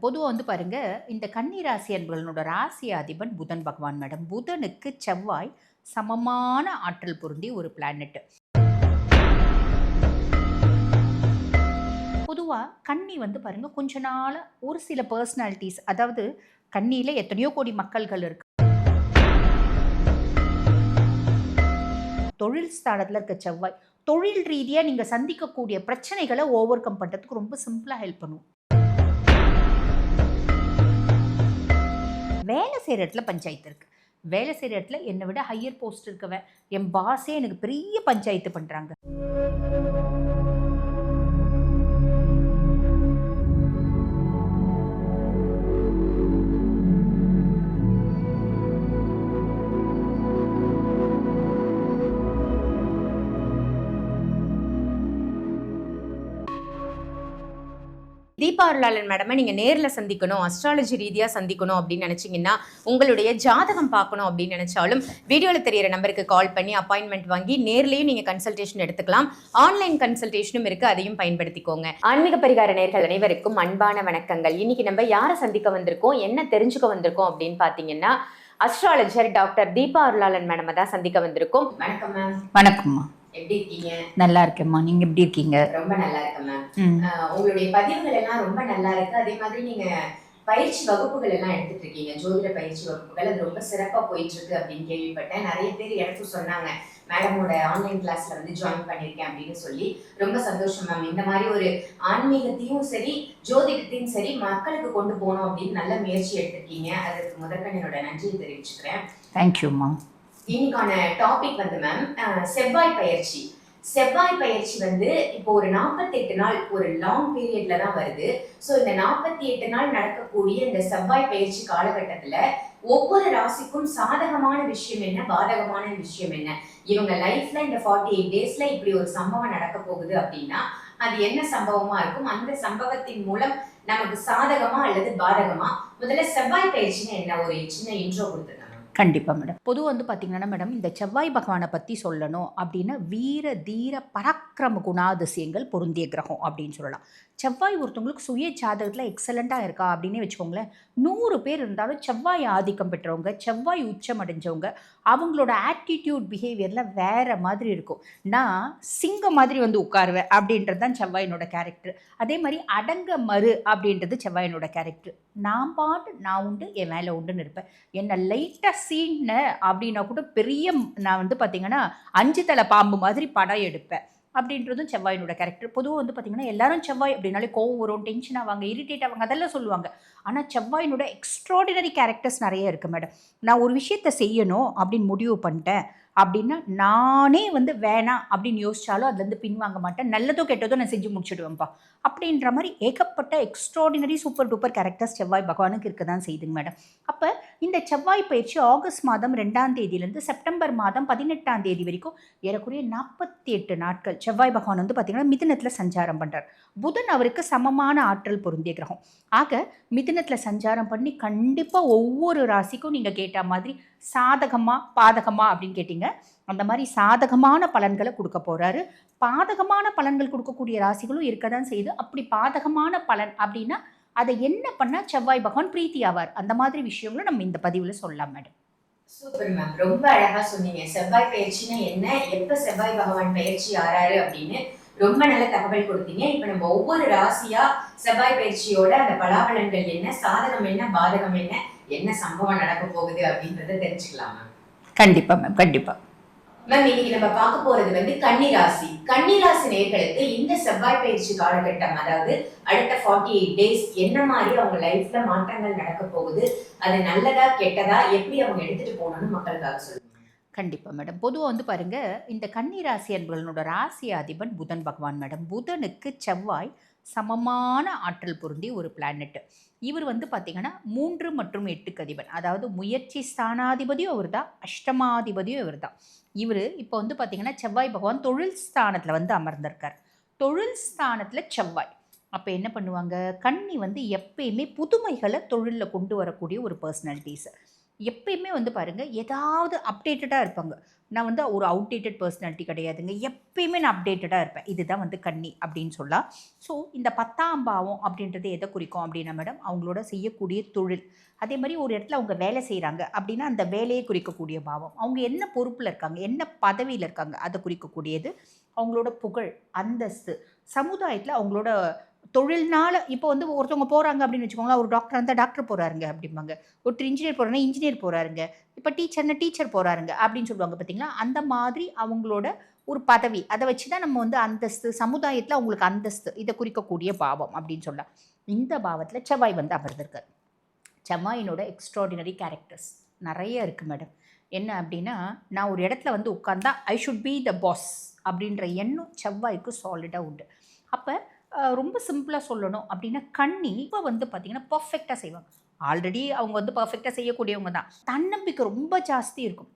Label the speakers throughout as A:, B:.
A: பொதுவா வந்து பாருங்க, இந்த கன்னி ராசி அன்பர்களோட ராசி அதிபன் புதன் பகவான் மேடம். புதனுக்கு செவ்வாய் சமமான ஆற்றல் பொருந்திய ஒரு பிளானெட். பொதுவா கன்னி வந்து பாருங்க, கொஞ்ச நாளா ஒரு சில பெர்சனாலிட்டீஸ், அதாவது கன்னியில எத்தனையோ கோடி மக்கள்கள் இருக்கு. தொழில் ஸ்தானத்துல இருக்க செவ்வாய், தொழில் ரீதியா நீங்க சந்திக்கக்கூடிய பிரச்சனைகள ஓவர் கம் பண்றதுக்கு ரொம்ப சிம்பிளா ஹெல்ப் பண்ணும். வேலை செய்கிற இடத்துல பஞ்சாயத்து இருக்குது. வேலை செய்கிற இடத்துல என்னை விட ஹையர் போஸ்ட் இருக்கவன், என் பாஸே எனக்கு பெரிய பஞ்சாயத்து பண்ணுறாங்க.
B: தீபா அருளாளன் மேடமை நீங்கள் நேரில் சந்திக்கணும், அஸ்ட்ராலஜி ரீதியாக சந்திக்கணும் அப்படின்னு நினச்சிங்கன்னா, உங்களுடைய ஜாதகம் பார்க்கணும் அப்படின்னு நினச்சாலும் வீடியோவில் தெரியிற நம்பருக்கு கால் பண்ணி அப்பாயின்மெண்ட் வாங்கி நேர்லேயும் நீங்கள் கன்சல்டேஷன் எடுத்துக்கலாம். ஆன்லைன் கன்சல்டேஷனும் இருக்குது, அதையும் பயன்படுத்திக்கோங்க. ஆன்மீக பரிகார நேர்கள் அனைவருக்கும் அன்பான வணக்கங்கள். இன்னைக்கு நம்ம யாரை சந்திக்க வந்திருக்கோம், என்ன தெரிஞ்சுக்க வந்திருக்கோம் அப்படின்னு பார்த்தீங்கன்னா, அஸ்ட்ராலஜர் டாக்டர் தீபா அருளாளன் மேடமை தான் சந்திக்க வந்திருக்கோம். வணக்கம் மேம்.
A: வணக்கம்மா.
B: எப்படி இருக்கீங்க?
A: நல்லா இருக்கேம்மா, நீங்க எப்படி இருக்கீங்க?
B: ரொம்ப நல்லா இருக்கேன் மேம். உங்களுடைய பதிவுகள் எல்லாம் ரொம்ப நல்லா இருக்கு. அதே மாதிரி நீங்க பயிற்சி வகுப்புகள் எல்லாம் எடுத்துட்டு இருக்கீங்க, ஜோதிட பயிற்சி வகுப்புகள். அது ரொம்ப சிறப்பா போயிட்டு இருக்கு அப்படின்னு கேள்விப்பட்டேன். நிறைய பேர் எனக்கும் சொன்னாங்க, மேடமோட ஆன்லைன் கிளாஸ்ல வந்து ஜாயின் பண்ணிருக்கேன் அப்படின்னு சொல்லி. ரொம்ப சந்தோஷம் மேம். இந்த மாதிரி ஒரு ஆன்மீகத்தையும் சரி ஜோதிடத்தையும் சரி மக்களுக்கு கொண்டு போகணும் அப்படின்னு நல்ல முயற்சி எடுத்திருக்கீங்க. அதுக்கு முதற்க என்னோட நன்றியை தெரிவிச்சுக்கிறேன்.
A: தேங்க்யூம்மா.
B: இன்னைக்கான டாபிக் வந்து மேம், செவ்வாய் பயிற்சி. செவ்வாய் பயிற்சி வந்து இப்போ ஒரு 48 நாள் ஒரு லாங் பீரியட்ல தான் வருது. ஸோ இந்த 48 நாள் நடக்கக்கூடிய இந்த செவ்வாய் பயிற்சி காலகட்டத்துல ஒவ்வொரு ராசிக்கும் சாதகமான விஷயம் என்ன, பாதகமான விஷயம் என்ன, இவங்க லைஃப்ல இந்த 48 டேஸ்ல இப்படி ஒரு சம்பவம் நடக்க போகுது அப்படின்னா அது என்ன சம்பவமா இருக்கும், அந்த சம்பவத்தின் மூலம் நமக்கு சாதகமா அல்லது பாதகமா. முதல்ல செவ்வாய் பயிற்சின்னு என்ன ஒரு சின்ன இன்ட்ரோ கொடுத்துருங்க.
A: கண்டிப்பாக மேடம். பொதுவாக வந்து பார்த்தீங்கன்னா மேடம், இந்த செவ்வாய் பகவானை பற்றி சொல்லணும் அப்படின்னா வீர தீர பராக்கிரம குணாதிசயங்கள் பொருந்திய கிரகம் அப்படின்னு சொல்லலாம். செவ்வாய் ஒருத்தவங்களுக்கு சுய ஜாதகத்தில் எக்ஸலண்ட்டாக இருக்கா அப்படின்னே வச்சுக்கோங்களேன். 100 பேர் இருந்தாலும் செவ்வாய் ஆதிக்கம் பெற்றவங்க, செவ்வாய் உச்சம் அடைஞ்சவங்க, அவங்களோட ஆட்டிடியூட் பிஹேவியரில் வேறு மாதிரி இருக்கும். நான் சிங்கம் மாதிரி வந்து உட்காருவேன் அப்படின்றது தான் செவ்வாயினோட கேரக்டர். அதே மாதிரி அடங்க மறு அப்படின்றது செவ்வாயினோட கேரக்டர். நான் பாட்டு நான் உண்டு, என் வேலை உண்டுன்னு இருப்பேன். என்னை லைட்டாக சீன்ன அப்படின்னா கூட பெரிய நான் வந்து பார்த்தீங்கன்னா 5 தலை பாம்பு மாதிரி படம் எடுப்பேன் அப்படின்றதும் செவ்வாயினோட கேரக்டர். பொதுவாக வந்து பார்த்தீங்கன்னா எல்லாரும் செவ்வாய் அப்படின்னாலே கோவம் வரும், டென்ஷன் ஆவாங்க, இரிட்டேட் ஆவாங்க, அதெல்லாம் சொல்லுவாங்க. ஆனால் செவ்வாயினோட எக்ஸ்ட்ராடினரி கேரக்டர்ஸ் நிறைய இருக்குது மேடம். நான் ஒரு விஷயத்தை செய்யணும் அப்படின்னு முடிவு பண்ணிட்டேன் அப்படின்னா நானே வந்து வேணாம் அப்படின்னு யோசிச்சாலும் அதுலேருந்து பின்வாங்க மாட்டேன். நல்லதோ கெட்டதோ நான் செஞ்சு முடிச்சுடுவேன்ப்பா அப்படின்ற மாதிரி ஏகப்பட்ட எக்ஸ்ட்ராடினரி சூப்பர் டூப்பர் கேரக்டர்ஸ் செவ்வாய் பகவானுக்கு இருக்க தான் செய்யுதுங்க மேடம். அப்போ இந்த செவ்வாய் பயிற்சி ஆகஸ்ட் மாதம் 2ஆம் தேதியிலேருந்து செப்டம்பர் மாதம் 18ஆம் தேதி வரைக்கும் ஏறக்குறைய 48 நாட்கள் செவ்வாய் பகவான் வந்து பார்த்தீங்கன்னா மிதுனத்தில் சஞ்சாரம் பண்ணுறார். புதன் அவருக்கு சமமான ஆற்றல் பொருந்திய கிரகம். ஆக மிதுனத்தில் சஞ்சாரம் பண்ணி கண்டிப்பாக ஒவ்வொரு ராசிக்கும் நீங்கள் கேட்ட மாதிரி சாதகமா பாதகமா அப்படின்னு கேட்டீங்க. அந்த மாதிரி சாதகமான பலன்களை கொடுக்க போறாரு. பாதகமான பலன்கள் கொடுக்கக்கூடிய ராசிகளும் இருக்க தான் செய்யுது. அப்படி பாதகமான பலன் அப்படின்னா அதை என்ன பண்ணா செவ்வாய் பகவான் பிரீத்தி ஆவார், அந்த மாதிரி விஷயங்களும் நம்ம இந்த பதிவுல சொல்லலாம் மேடம்.
B: சூப்பர் மேம், ரொம்ப அழகா சொன்னீங்க. செவ்வாய் பயிற்சினா என்ன, எப்ப செவ்வாய் பகவான் பயிற்சி ஆறாரு அப்படின்னு ரொம்ப நல்ல தகவல் கொடுத்தீங்க. இப்ப நம்ம ஒவ்வொரு ராசியா செவ்வாய் பயிற்சியோட அந்த பலாபலன்கள் என்ன, சாதகம் என்ன, பாதகம் என்ன, என்ன சம்பவம் நடக்க போகுது அப்படின்றத தெரிஞ்சுக்கலாம் மேம்.
A: கண்டிப்பா மேம், கண்டிப்பா
B: மேம். இன்னைக்கு நம்ம பார்க்க போறது வந்து கன்னிராசி. கன்னிராசி நேயர்களுக்கு இந்த செவ்வாய் பயிற்சி காலகட்டம், அதாவது அடுத்த 48 டேஸ் என்ன மாதிரி அவங்க லைஃப்ல மாற்றங்கள் நடக்க போகுது, அது நல்லதா கெட்டதா, எப்படி அவங்க எடுத்துட்டு போகணும்னு மக்களுக்காக சொல்லுங்க.
A: கண்டிப்பா மேடம். பொதுவாக வந்து பாருங்க, இந்த கன்னி ராசி அன்பர்களோட ராசி அதிபன் புதன் பகவான் மேடம். புதனுக்கு செவ்வாய் சமமான ஆற்றல் பொருந்திய ஒரு பிளானெட். இவர் வந்து பார்த்தீங்கன்னா 3 மற்றும் 8க்கு அதிபன். அதாவது முயற்சி ஸ்தானாதிபதியும் அவர் தான், அஷ்டமாதிபதியும் இவர் தான். இவர் இப்போ வந்து பார்த்தீங்கன்னா செவ்வாய் பகவான் தொழில் ஸ்தானத்தில் வந்து அமர்ந்திருக்கார். தொழில் ஸ்தானத்தில் செவ்வாய் அப்போ என்ன பண்ணுவாங்க, கன்னி வந்து எப்பயுமே புதுமைகளை தொழிலில் கொண்டு வரக்கூடிய ஒரு பர்சனாலிட்டிஸ். எப்பயுமே வந்து பாருங்கள் ஏதாவது அப்டேட்டடாக இருப்பாங்க. நான் வந்து ஒரு அவுடேட்டட் பர்சனாலிட்டி கிடையாதுங்க. எப்பயுமே நான் அப்டேட்டடாக இருப்பேன். இதுதான் வந்து கன்னி அப்படின்னு சொல்லலாம். ஸோ இந்த 10ஆம் பாவம் அப்படின்றது எதை குறிக்கும் அப்படின்னா மேடம், அவங்களோட செய்யக்கூடிய தொழில். அதே மாதிரி ஒரு இடத்துல அவங்க வேலை செய்கிறாங்க அப்படின்னா அந்த வேலையை குறிக்கக்கூடிய பாவம். அவங்க என்ன பொறுப்பில் இருக்காங்க, என்ன பதவியில் இருக்காங்க, அதை குறிக்கக்கூடியது. அவங்களோட புகழ், அந்தஸ்து, சமுதாயத்தில் அவங்களோட தொழில்னால இப்போ வந்து ஒருத்தவங்க போகிறாங்க அப்படின்னு வச்சுக்கோங்களேன், ஒரு டாக்டர் இருந்தால் டாக்டர் போகிறாருங்க அப்படிம்பாங்க. ஒருத்தர் இன்ஜினியர் போகிறாருன்னா இன்ஜினியர் போகிறாருங்க. இப்போ டீச்சர்னா டீச்சர் போகிறாருங்க அப்படின்னு சொல்லுவாங்க பார்த்தீங்களா? அந்த மாதிரி அவங்களோட ஒரு பதவி. அதை வச்சு தான் நம்ம வந்து அந்தஸ்து, சமுதாயத்தில் அவங்களுக்கு அந்தஸ்து, இதை குறிக்கக்கூடிய பாவம் அப்படின்னு சொல்லலாம். இந்த பாவத்தில் செவ்வாய் வந்து அமர்ந்திருக்கார். செவ்வாயினோட எக்ஸ்ட்ராடினரி கேரக்டர்ஸ் நிறைய இருக்குது மேடம். என்ன அப்படின்னா, நான் ஒரு இடத்துல வந்து உட்கார்ந்தா I should be the boss அப்படின்ற எண்ணம் செவ்வாய்க்கு சாலிடாக உண்டு. அப்போ ரொம்ப சிம்பிளாக சொல்லணும் அப்படின்னா, கன்னி இப்போ வந்து பார்த்திங்கன்னா பர்ஃபெக்டாக செய்வாங்க. ஆல்ரெடி அவங்க வந்து பர்ஃபெக்டாக செய்யக்கூடியவங்க தான். தன்னம்பிக்கை ரொம்ப ஜாஸ்தி இருக்கும்.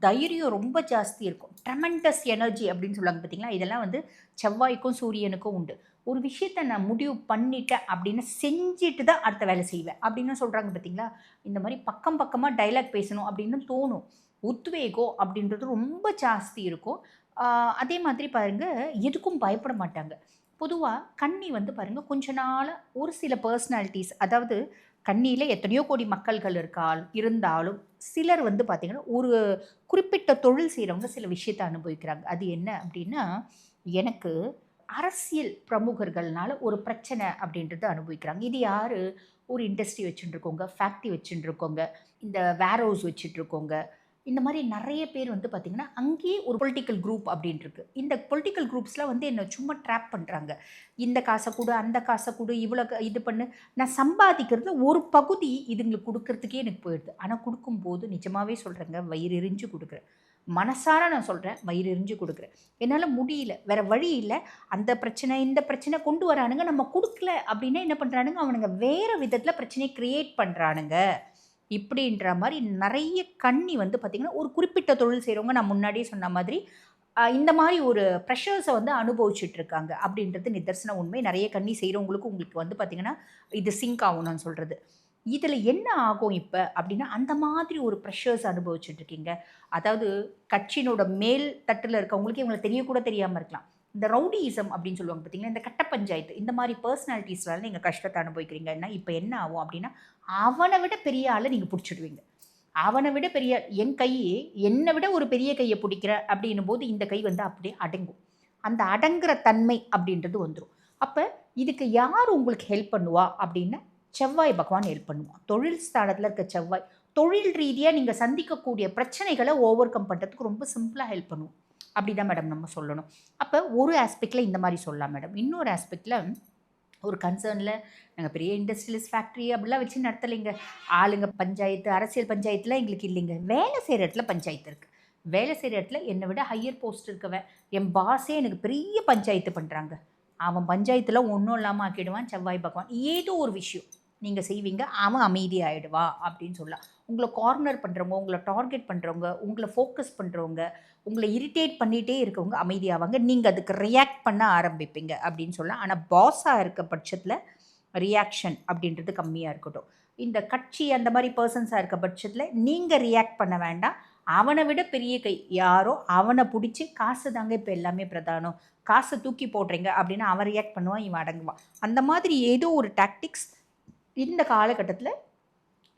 A: தைரியம் ரொம்ப ஜாஸ்தி இருக்கும். ட்ரெமெண்டஸ் எனர்ஜி அப்படின்னு சொல்லுவாங்க பார்த்தீங்களா? இதெல்லாம் வந்து செவ்வாய்க்கும் சூரியனுக்கும் உண்டு. ஒரு விஷயத்த நான் முடிவு பண்ணிட்டேன் அப்படின்னு செஞ்சுட்டு தான் அடுத்த வேலை செய்வேன் அப்படின்னு சொல்கிறாங்க பார்த்தீங்களா? இந்த மாதிரி பக்கம் பக்கமாக டைலாக் பேசணும் அப்படின்னு தோணும். உத்வேகம் அப்படின்றது ரொம்ப ஜாஸ்தி இருக்கும். அதே மாதிரி பாருங்கள், எதுக்கும் பயப்பட மாட்டாங்க. பொதுவாக கன்னி வந்து பாருங்கள், கொஞ்ச நாளாக ஒரு சில பர்சனாலிட்டிஸ், அதாவது கன்னியில் எத்தனையோ கோடி மக்கள்கள் இருந்தாலும் சிலர் வந்து பார்த்திங்கன்னா ஒரு குறிப்பிட்ட தொழில் செய்கிறவங்க சில விஷயத்தை அனுபவிக்கிறாங்க. அது என்ன அப்படின்னா, எனக்கு அரசியல் பிரமுகர்கள்னால ஒரு பிரச்சனை அப்படின்றத அனுபவிக்கிறாங்க. இது யார்? ஒரு இண்டஸ்ட்ரி வச்சுட்டுருக்கோங்க, ஃபேக்ட்ரி வச்சுட்டுருக்கோங்க, இந்த வேர் ஹவுஸ் வச்சுட்ருக்கோங்க, இந்த மாதிரி நிறைய பேர் வந்து பார்த்திங்கன்னா அங்கேயே ஒரு பொலிட்டிக்கல் குரூப் அப்படின்ட்டுருக்கு. இந்த பொலிட்டிக்கல் குரூப்ஸ்லாம் வந்து என்னை சும்மா ட்ராப் பண்ணுறாங்க. இந்த காசை கொடு, அந்த காசை கொடு, இவ்வளோ இது பண்ணு. நான் சம்பாதிக்கிறது ஒரு பகுதி இதுங்களுக்கு கொடுக்கறதுக்கே எனக்கு போயிடுது. ஆனால் கொடுக்கும்போது நிஜமாகவே சொல்கிறேங்க, வயிறு எரிஞ்சு கொடுக்குறேன். மனசார நான் சொல்கிறேன், வயிறு எரிஞ்சு கொடுக்குறேன். என்னால் முடியல, வேறு வழி இல்லை. அந்த பிரச்சனை இந்த பிரச்சனை கொண்டு வரானுங்க, நம்ம கொடுக்கல அப்படின்னா என்ன பண்ணுறானுங்க, அவனுங்க வேறு விதத்தில் பிரச்சனையை க்ரியேட் பண்ணுறானுங்க. இப்படின்ற மாதிரி நிறைய கன்னி வந்து பார்த்திங்கன்னா ஒரு குறிப்பிட்ட தொழில் செய்கிறவங்க, நான் முன்னாடியே சொன்ன மாதிரி இந்த மாதிரி ஒரு ப்ரெஷர்ஸை வந்து அனுபவிச்சுட்ருக்காங்க அப்படின்றது நிதர்சன உண்மை. நிறைய கன்னி செய்கிறவங்களுக்கு உங்களுக்கு வந்து பார்த்திங்கன்னா இது சிங்க் ஆகும் நான் சொல்கிறது. இதில் என்ன ஆகும் இப்போ அப்படின்னா, அந்த மாதிரி ஒரு ப்ரெஷர்ஸ் அனுபவிச்சுட்ருக்கீங்க. அதாவது கட்சியினோட மேல் தட்டில் இருக்கவங்களுக்கு இவங்களை தெரியக்கூட தெரியாமல் இருக்கலாம். இந்த ரவுடியிசம் அப்படின்னு சொல்லுவாங்க பார்த்தீங்கன்னா, இந்த கட்ட பஞ்சாயத்து, இந்த மாதிரி பர்சனாலிட்டிஸ்னால நீங்கள் கஷ்டத்தை அனுபவிக்கிறீங்கன்னா, இப்போ என்ன ஆகும் அப்படின்னா, அவனை விட பெரிய ஆளை நீங்கள் பிடிச்சிடுவீங்க. அவனை விட பெரிய என் கை, என்னை விட ஒரு பெரிய கையை பிடிக்கிற அப்படின்னும் போது இந்த கை வந்து அப்படியே அடங்கும். அந்த அடங்குற தன்மை அப்படின்றது வந்துடும். அப்போ இதுக்கு யார் உங்களுக்கு ஹெல்ப் பண்ணுவா அப்படின்னா, செவ்வாய் பகவான் ஹெல்ப் பண்ணுவான். தொழில் ஸ்தானத்தில் இருக்க செவ்வாய் தொழில் ரீதியாக நீங்கள் சந்திக்கக்கூடிய பிரச்சனைகளை ஓவர் கம் பண்ணுறதுக்கு ரொம்ப சிம்பிளாக ஹெல்ப் பண்ணுவோம். அப்படி தான் மேடம் நம்ம சொல்லணும். அப்போ ஒரு ஆஸ்பெக்டில் இந்த மாதிரி சொல்லலாம் மேடம். இன்னொரு ஆஸ்பெக்டில் ஒரு கன்சர்னில் நாங்கள் பெரிய இண்டஸ்ட்ரியலிஸ்ட் ஃபேக்ட்ரி அப்படிலாம் வச்சு நடத்தலைங்க. ஆளுங்க பஞ்சாயத்து, அரசியல் பஞ்சாயத்துலாம் எங்களுக்கு இல்லைங்க. வேலை செய்கிற இடத்துல பஞ்சாயத்து இருக்குது. வேலை செய்கிற இடத்துல என்னை விட ஹையர் போஸ்ட் இருக்கவன், என் பாஸே எனக்கு பெரிய பஞ்சாயத்து பண்ணுறாங்க. அவன் பஞ்சாயத்தில் ஒன்றும் இல்லாமல் ஆக்கிடுவான் செவ்வாய் பகவான். ஏதோ ஒரு விஷயம் நீங்கள் செய்வீங்க, அவன் அமைதியாகிடுவா அப்படின்னு சொல்லலாம். உங்களை கார்னர் பண்ணுறவங்க, உங்களை டார்கெட் பண்ணுறவங்க, உங்களை ஃபோக்கஸ் பண்ணுறவங்க, உங்களை இரிட்டேட் பண்ணிகிட்டே இருக்கவங்க அமைதியாவாங்க. நீங்கள் அதுக்கு ரியாக்ட் பண்ண ஆரம்பிப்பீங்க அப்படின்னு சொல்லலாம். ஆனால் பாஸாக இருக்க பட்சத்தில் ரியாக்ஷன் அப்படின்றது கம்மியாக இருக்கட்டும். இந்த கட்சி அந்த மாதிரி பர்சன்ஸாக இருக்க பட்சத்தில் நீங்கள் ரியாக்ட் பண்ண வேண்டாம். அவனை விட பெரிய கை யாரோ அவனை பிடிச்சி, காசு தாங்க இப்போ எல்லாமே பிரதானம், காசை தூக்கி போடுறீங்க அப்படின்னா அவன் ரியாக்ட் பண்ணுவான், இவன் அடங்குவான். அந்த மாதிரி ஏதோ ஒரு டாக்டிக்ஸ் இந்த காலகட்டத்தில்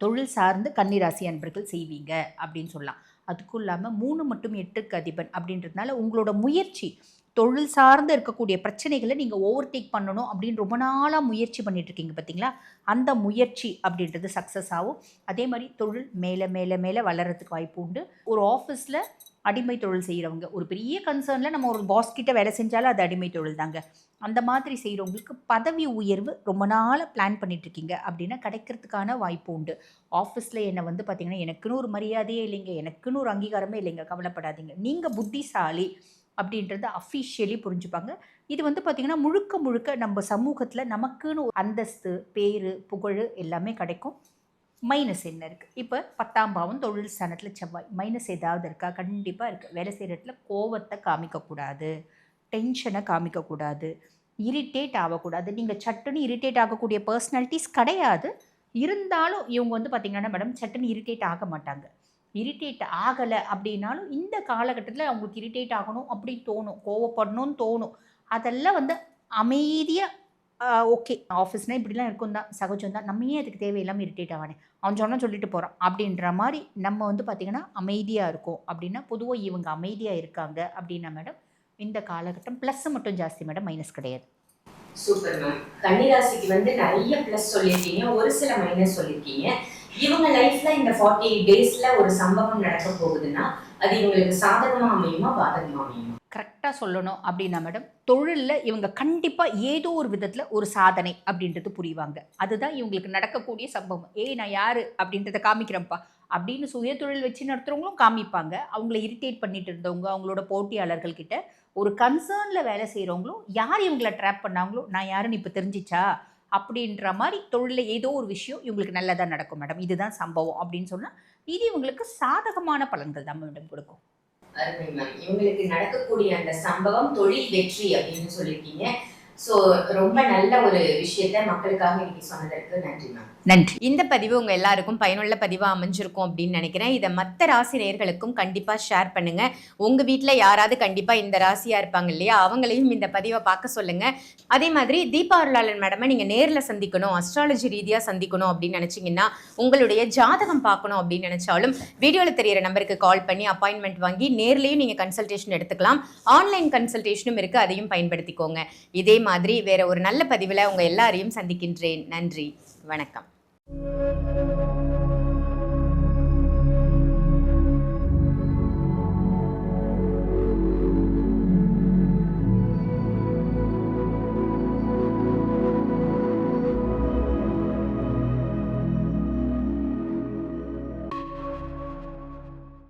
A: தொழில் சார்ந்து கன்னிராசி அன்பர்கள் செய்வீங்க அப்படின்னு சொல்லலாம். அதுக்கும் இல்லாமல் 3 மற்றும் 8க்கு அதிபன் அப்படின்றதுனால உங்களோட முயற்சி, தொழில் சார்ந்து இருக்கக்கூடிய பிரச்சனைகளை நீங்கள் ஓவர்டேக் பண்ணணும் அப்படின்னு ரொம்ப நாளாக முயற்சி பண்ணிட்டுருக்கீங்க பார்த்தீங்களா, அந்த முயற்சி அப்படின்றது சக்ஸஸ் ஆகும். அதே மாதிரி தொழில் மேலே மேலே மேலே வளர்கிறதுக்கு வாய்ப்பு உண்டு. ஒரு ஆஃபீஸில் அடிமை தொழில் செய்கிறவங்க, ஒரு பெரிய கன்சர்னில் நம்ம ஒரு பாஸ் கிட்ட வேலை செஞ்சாலும் அது அடிமை தொழில் தாங்க. அந்த மாதிரி செய்கிறவங்களுக்கு பதவி உயர்வு ரொம்ப நாளாக பிளான் பண்ணிட்டுருக்கீங்க அப்படின்னா கிடைக்கிறதுக்கான வாய்ப்பு உண்டு. ஆஃபீஸில் என்னை வந்து பார்த்திங்கன்னா எனக்குன்னு ஒரு மரியாதையே இல்லைங்க, எனக்குன்னு ஒரு அங்கீகாரமே இல்லைங்க, கவலைப்படாதீங்க. நீங்கள் புத்திசாலி அப்படின்றத அஃபிஷியலி புரிஞ்சுப்பாங்க. இது வந்து பார்த்திங்கன்னா முழுக்க முழுக்க நம்ம சமூகத்தில் நமக்குன்னு ஒரு அந்தஸ்து, பேர், புகழ் எல்லாமே கிடைக்கும். மைனஸ் என்ன இருக்குது? இப்போ 10ஆம் பாவம் தொழில் ஸ்தானத்தில் செவ்வாய். மைனஸ் ஏதாவது இருக்கா? கண்டிப்பாக இருக்குது. வேலை செய்கிற இடத்துல கோவத்தை காமிக்கக்கூடாது, டென்ஷனை காமிக்கக்கூடாது, இரிட்டேட் ஆகக்கூடாது. நீங்கள் சட்டுன்னு இரிட்டேட் ஆகக்கூடிய பர்சனாலிட்டிஸ் கிடையாது. இருந்தாலும் இவங்க வந்து பார்த்தீங்கன்னா மேடம் சட்டுன்னு இரிட்டேட் ஆக மாட்டாங்க. இரிட்டேட் ஆகலை அப்படின்னாலும் இந்த காலகட்டத்தில் அவங்களுக்கு இரிட்டேட் ஆகணும் அப்படின்னு தோணும், கோவப்படணும்னு தோணும். அதெல்லாம் வந்து அமைதியாக ஓகே ஆஃபீஸ்னால் இப்படிலாம் இருக்கும் தான், சகஜம் தான், நம்ம ஏன் அதுக்கு தேவையில்லாமல் இரிட்டேட் ஆவானே, அவன் சொன்னால் சொல்லிட்டு போகிறான் அப்படின்ற மாதிரி நம்ம வந்து பார்த்திங்கன்னா அமைதியாக இருக்கும். அப்படின்னா பொதுவாக இவங்க அமைதியாக இருக்காங்க அப்படின்னா மேடம் இந்த காலகட்டம் ப்ளஸ் மட்டும் ஜாஸ்தி மேடம், மைனஸ் கிடையாது.
B: Super ma'am. கன்னிராசிக்கு வந்து நிறைய ப்ளஸ் சொல்லியிருக்கீங்க, ஒரு சில மைனஸ் சொல்லியிருக்கீங்க. இவங்க லைஃப்ல இந்த 48 டேஸ்ல ஒரு சம்பவம் நடக்க போகுதுன்னா அது இவங்களுக்கு சாதகமா அமையுமா பாதகமா அமையுமா?
A: கரெக்டாக சொல்லணும் அப்படின்னா மேடம் தொழிலில் இவங்க கண்டிப்பாக ஏதோ ஒரு விதத்தில் ஒரு சாதனை அப்படின்றது புரிவாங்க. அதுதான் இவங்களுக்கு நடக்கக்கூடிய சம்பவம். நான் யார் அப்படின்றத காமிக்கிறேன்ப்பா அப்படின்னு சுய தொழில் வச்சு நடத்துகிறவங்களும் காமிப்பாங்க. அவங்கள இரிட்டேட் பண்ணிட்டு இருந்தவங்க, அவங்களோட போட்டியாளர்கள் கிட்ட ஒரு கன்சர்னில் வேலை செய்கிறவங்களும் யார் இவங்கள ட்ராப் பண்ணாங்களோ நான் யாருன்னு இப்போ தெரிஞ்சிச்சா அப்படின்ற மாதிரி தொழிலில் ஏதோ ஒரு விஷயம் இவங்களுக்கு நல்லதாக நடக்கும் மேடம். இதுதான் சம்பவம் அப்படின்னு சொன்னால் இது இவங்களுக்கு சாதகமான பலன்கள் தான் மேடம் கொடுக்கும்.
B: அருமை மேம். இவங்களுக்கு நடக்கக்கூடிய அந்த சம்பவம் தொழில் வெற்றி அப்படின்னு சொல்லியிருக்கீங்க. ஸோ ரொம்ப நல்ல ஒரு விஷயத்த மக்களுக்காக இன்னைக்கு சொன்னதற்கு நன்றி மேம்.
A: நன்றி.
C: இந்த பதிவு உங்க எல்லாருக்கும் பயனுள்ள பதிவா அமைஞ்சிருக்கும் அப்படின்னு நினைக்கிறேன். இதை மற்ற ராசி நேயர்களுக்கும் கண்டிப்பா ஷேர் பண்ணுங்க. உங்க வீட்டுல யாராவது கண்டிப்பா இந்த ராசியா இருப்பாங்க இல்லையா, அவங்களையும் இந்த பதிவை பார்க்க சொல்லுங்க. அதே மாதிரி தீபா அருளாளன் மேடமை நீங்க நேர்ல சந்திக்கணும், அஸ்ட்ராலஜி ரீதியா சந்திக்கணும் அப்படின்னு நினைச்சீங்கன்னா, உங்களுடைய ஜாதகம் பார்க்கணும் அப்படின்னு நினைச்சாலும் வீடியோல தெரியற நம்பருக்கு கால் பண்ணி அப்பாயின்மெண்ட் வாங்கி நேர்லயும் நீங்க கன்சல்டேஷன் எடுத்துக்கலாம். ஆன்லைன் கன்சல்டேஷனும் இருக்கு, அதையும் பயன்படுத்திக்கோங்க. இதே மாதிரி வேற ஒரு நல்ல பதிவுல உங்க எல்லாரையும் சந்திக்கின்றேன். நன்றி, வணக்கம்.